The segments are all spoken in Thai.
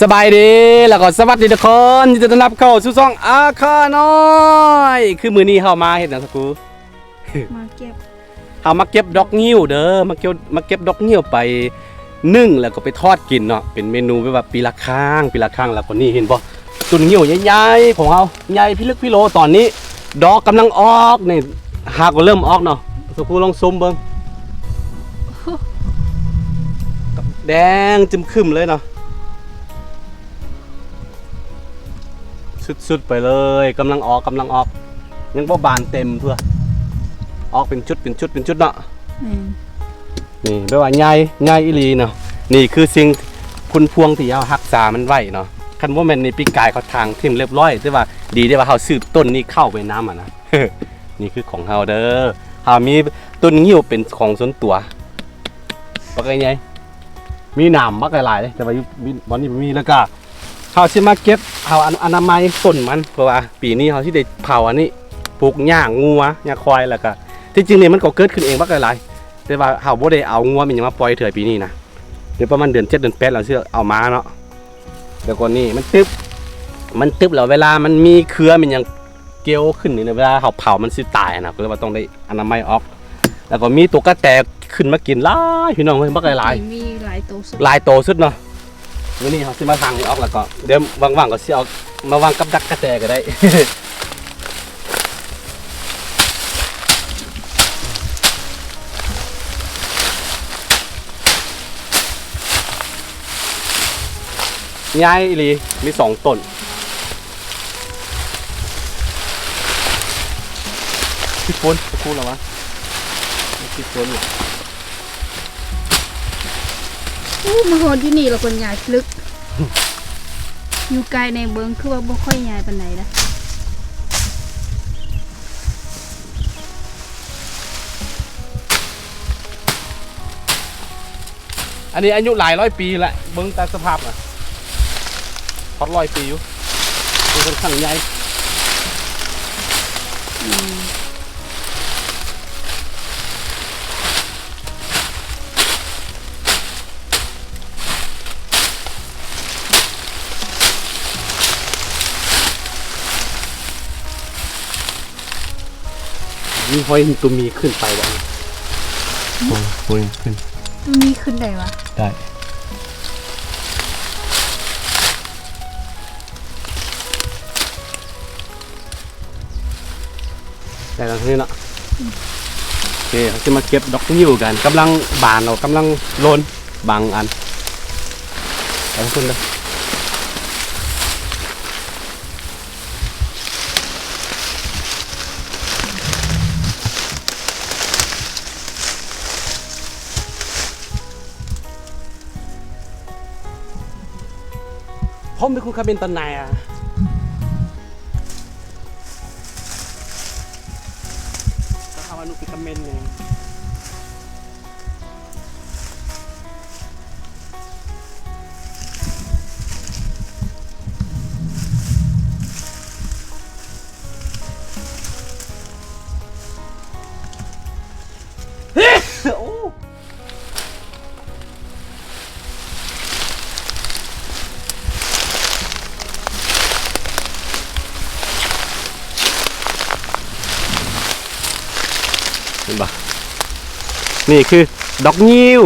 สบายดีแล้วก็สวัสดีทุกคนยินดีต้อนรับเข้าสู่ช่องอาคาน้อยคือมื้อนี้เฮามาเฮ็ดหยังสักครู่มาเก็บเฮามาเก็บดอกงิ้วเด้อมาเก็บดอกงิ้วไปนึ่งแล้วก็ไปทอดกินเนาะเป็นเมนูแบบปีละครั้งแล้วก็นี่เห็นบ่ต้นงิ้วใหญ่ๆของเฮาใหญ่พิลึกพิโลตอนนี้ดอกกำลังออกนี่หากก็เริ่มออกเนาะสักครู่ลองซูมเบิ่งแดงจึมครึมเลยเนาะสุดๆไปเลยกำลังออกยังบ่บานเต็มเพื่อออกเป็นชุดเนาะนี่แปลว่าใหญ่อีหลีเนาะนี่คือสิ่งคุณพวงที่เฮารักษามันไว้เนาะคันบ่แม่นในปีกายเขาทางทิ่มเรียบร้อยแต่ว่าดีได้ว่าเฮาซื้อต้นนี้เข้าไปน้ำอ่ะนะ นี่คือของเฮาเด้อเฮามีต้นงิ้วเป็นของส่วนตัวว่าไงไงมีหนามบักหลายๆเลยแต่ว่าบ่นี้บ่มีแล้วก็เฮาสิมาเก็บเฮาอนามัยต้นมันเพราะว่าปีนี้เฮาสิได้เผาอันนี้ปลูกหญ้างัวหญ้าควายแล้วก็ที่จริงนี่มันก็เกิดขึ้นเองบักหลายๆแต่ว่าเฮาบ่ได้เอางัวมันยังมาปล่อยเถื่อปีนี้นะเดี๋ยวประมาณเดือน7เดือน8เราสิเอามาเนาะแล้วก็นี่มันตึบแล้วเวลามันมีเครือมันยังเกลียวขึ้นนี่เวลาเฮาเผามันสิตายนะก็เลยว่าต้องได้อนามัยออกแล้วก็มีตัวกระแตขึ้นมากินหลายพี่น้องเพิ่นบักหลายมีหลายโตสุดเนาะวันนี้เขาสิมาทางนี้ออกแล้วก็เดี๋ยวว่างๆก็สิเอามาวางกับดักกระแตก็ได้ ย้ายอีหลีมี2ต้นพี่ฝนจะพูดหรอวะพี่ฝนเหรอมาโหดอยู่นี่เราคนใหญ่ลึกอยู่ไกลในเบิงคือว่าบ่ค่อยใหญ่ปานใดนะอันนี้อายุหลายร้อยปีแหละเบิ้งตามสภาพอ่ะพอด100 ปีอยู่เป็นขั้นใหญ่มีหอยตัวมีขึ้นไปวะหอยขึ้นตัวมีขึ้นได้วะได้ตรงนี้เนาะโอเคเขาจะมาเก็บดอกนิ้วกันกำลังบานเรากำลังโลนบางอันไปขึ้นเลยผมเป็นคุณคาเบนตอนไหนอ่ะก็ทำอนุปิคาเมนเองโอ้เห็นปะนี่คือดอกงิ้ว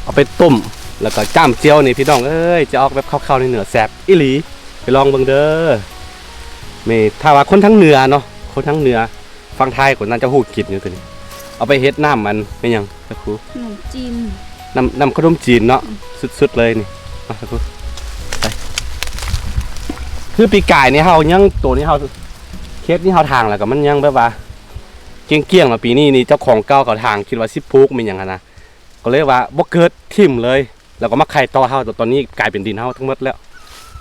เอาไปต้มแล้วก็จ้ำเจียวนี่พี่น้องเอ้ยจะออกแบบข้าวๆในเหนือแสบอีหลีไปลองเบิ่งเด้อไม่ถ้าว่าคนทั้งเหนือเนาะคนทั้งเหนือฟังไทยคนนั้นจะหูดกินอยู่ตัวนี้เอาไปเฮ็ดน้ำมันเป็นยังสักครู่ขนมจีนน้ำขนมจีนเนาะสุดๆเลยนี่มาสักครู่ไปคือปีกายนี่เฮายังตัวนี้เฮาเคสนี่เฮาทางแล้วก็มันยังแบบว่า เกี้ยงๆมาปีนี้นี่เจ้าของเก่าเขาทางคิดว่าสิปลูกมีหยังนะก็เลยว่าบ่เกิดทิ่มเลยแล้วก็มาไข่ต่อเฮาแต่ตอนนี้กลายเป็นดินเฮาทั้งหมดแล้ว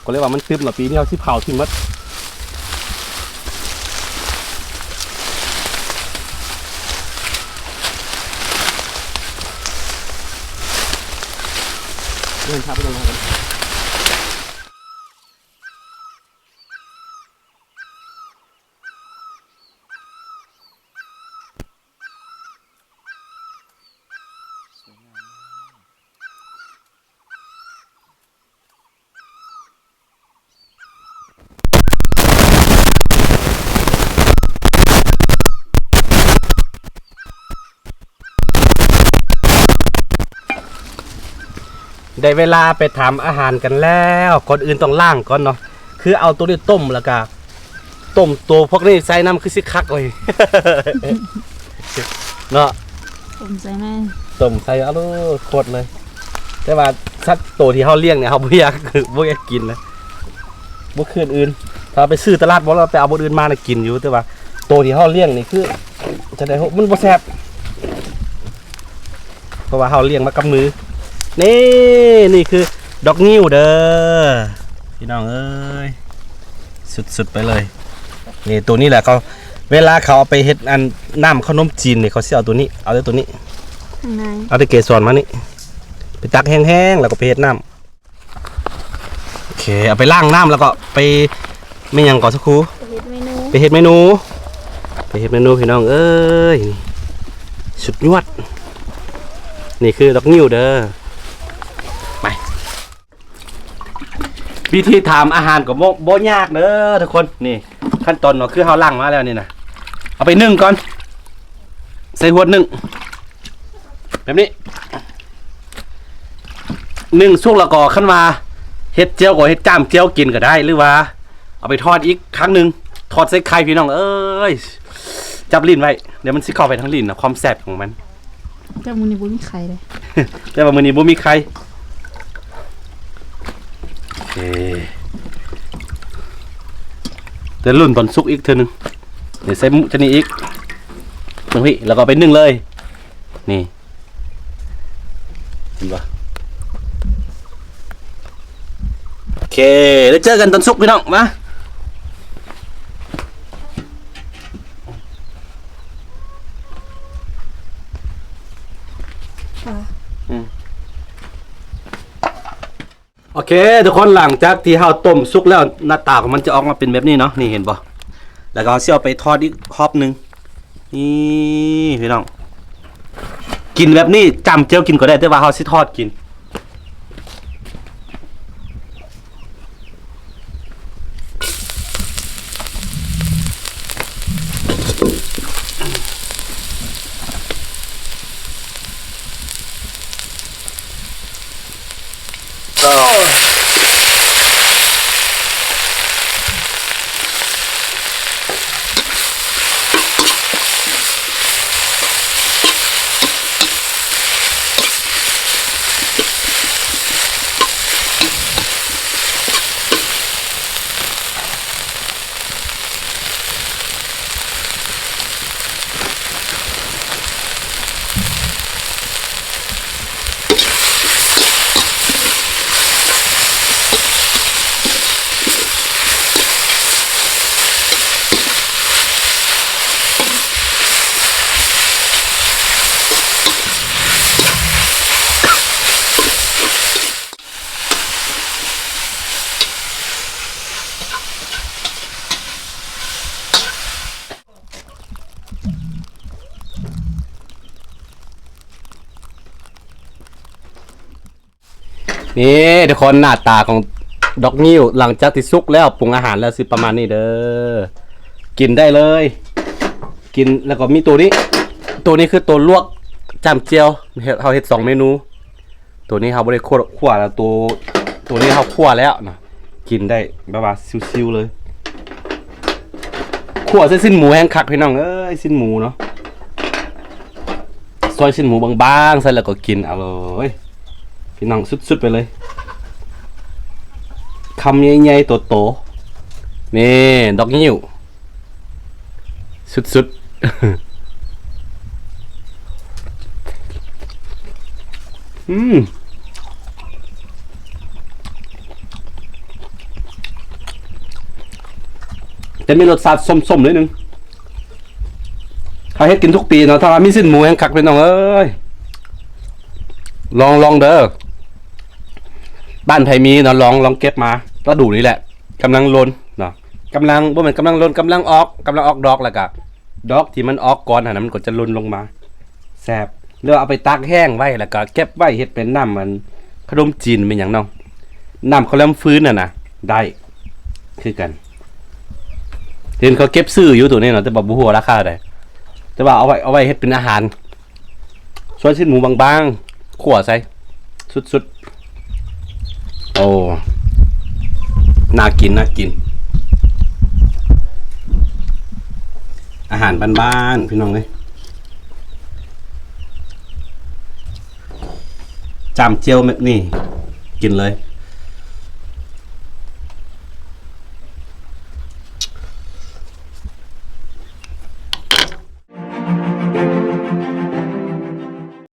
ก็เลยว่ามันตึมมาปีนี้เฮาสิเผาทิ่มหมดเดินทับไปตรงนั้นได้เวลาไปทำอาหารกันแล้วก่อนอื่นต้องล้างก่อนเนาะคือเอาตัวนี้ต้มแล้วก็ต้มตัวพวกนี้ใส่น้ำคือสิคักเลย เนาะ ผมใส่แม่ ต้มใส่เอาลูกโคตรเลย แต่ว่าสัตว์ตัวที่เขาเลี้ยงเนี่ยเขาบ่อยากบ่อยากกินเลยบ่คืนอื่นถ้าไปซื้อตลาดบ่เราไปเอาบ่อื่นมาน่ะกินอยู่แต่ว่าตัวที่เขาเลี้ยงนี่คือจะได้มันบ่แซ่บเพราะว่าเขาเลี้ยงมากับมือนี่คือดอกนิ้วเด้อพี่น้องเอ้ยสุดๆไปเลยนี่ตัวนี้แหละเขาเวลาเขาเอาไปเฮ็ดอันน้ำขนมจีนเนี่ยเขาสิเอาตัวนี้เอาแต่ตัวนี้ ข้างใน เอาแต่เกสรมานี่ไปตักแห้งๆแล้วก็ไปเฮ็ดน้ำโอเคเอาไปล้างน้ำแล้วก็ไปไม่หยังก่อนสักครู่ ไปเฮ็ดเมนู ไปเฮ็ดเมนูพี่น้องเอ้ยสุดยอดนี่คือดอกนิ้วเด้อไปวิธีทำอาหารก็บ่ยากเด้อทุกคนนี่ขั้นตอนก็คือเฮาล้างมาแล้วนี่นะเอาไปนึ่งก่อนใส่หัวนึ่งแบบนี้นึ่งสุกแล้วก็ขั้นมาเฮ็ดเจียวก็เฮ็ดจ้ามเจียวกินก็ได้หรือว่าเอาไปทอดอีกครั้งหนึ่งทอดใส่ไข่พี่น้องเอ้ยจับลิ้นไว้เดี๋ยวมันสิเข้าไปทั้งลิ้นนะความแซ่บของมัน แต่มื้อนี้บ่มีไข่เลย แต่ว่ามื้อนี้บ่มีไข่โอเคแต่รุ่นตอนสุกอีกเทื่อนึงเดี๋ยวใส่ชนิดอีกมึงพี่แล้วก็ไปนึ่งเลยนี่เห็นปะโอเคแล้วเจอกันตอนสุกพี่น้องมาโอเคทุกคนหลังจากที่เราต้มสุกแล้วหน้าตาของมันจะออกมาเป็นแบบนี้เนาะนี่เห็นปะแล้วก็เอาไปทอดอีกรอบหนึ่งนี่พี่น้องกินแบบนี้จำเจียวกินก็ได้แต่ว่าเราสิทอดกินนี่ทุกคนหน้าตาของดอกนิ้วหลังจากที่สุกแล้วปรุงอาหารแล้วสิประมาณนี้เด้อกินได้เลยกินแล้วก็มีตัวนี้คือตัวลวกจำเจียวเราเฮ็ด2เมนูตัวนี้เราบ่ได้คั่วแล้วตัวนี้เราคั่วแล้วนะกินได้แบบว่าซิวๆเลยคั่วใส่สิ้นหมูแห้งคักพี่น้องเอ้ยสิ้นหมูเนาะซอยสิ้นหมูบางๆใส่แล้วก็กินเอาเลยพี่น้องสุดๆไปเลยคำใหญ่ๆโตๆนี่ดอกนิ้วสุดๆ จะมีรสชาติส้มๆนิดนึงเขาเฮ็ดกินทุกปีเนาะถ้าว่ามีสิ้นหมูแห้งคักไปน้องเอ้ยลองเด้อบ้านไผมีเนาะลองเก็บมาก็ดูนี่แหละกำลังลนเนาะกำลังบ่แม่นกำลังลนกำลังออกดอกแล้วก็ดอกที่มันออกก่อนน่ะมันก็จะลนลงมาแซ่บแล้วเอาไปตากแห้งไว้แล้วก็เก็บไว้เฮ็ดเป็นน้ำมันขนมจีนเป็นหยังน้องน้ำข้าวแลมฟื้นน่ะนะได้คือกันเห็นเขาเก็บซื้ออยู่ตัวนี้เนาะแต่บ่ฮู้ว่าราคาใดแต่ว่าเอาไว้เฮ็ดเป็นอาหารส่วนชิ้นหมูบางๆคั่วใส่สุดๆโอ้น่ากินอาหารบ้านๆพี่น้องเอ้ยจามเจียวแบบนี้กินเลย